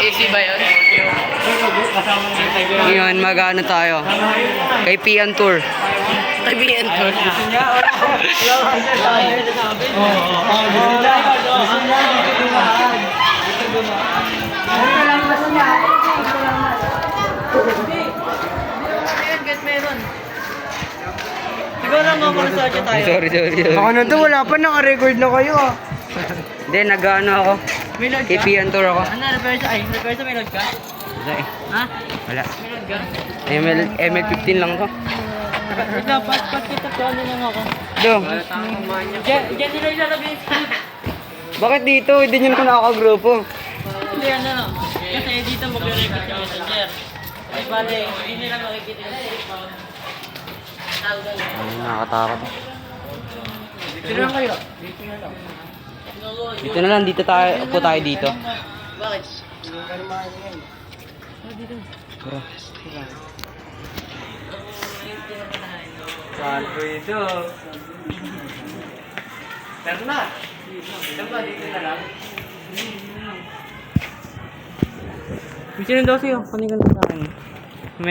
AC ba yun? Ngayon, mag-ano tayo? Kay Pian Tour. Kay Pian Tour. Siguro mo muna sa audio tayo. Sorry. Ako na to, wala pa, naka-record na kayo ah. Hindi, nag-ano ako. May load Kay ka? Pian Tour ako. Ano, repair sa may load ka? Wala eh. Ha? Wala. May load ka? ML15 lang to. Wait lang, pas kita to, ano lang ako. Do. Diyan nila ilalagay. Bakit dito? Hindi nyo naman nakakagrupo. Hindi, ano. Kasi dito magre-record sa messenger. Ay, bale, hindi nila makikita yung cellphone. Ay, nakakatakot. Dito lang kayo. Dito na lang, dito tayo, upo tayo dito. Bakit? Tara. Santo ito. Pero na. Dito ba, dito na lang. Gusto nyo daw sa'yo, kunin ka na sa akin.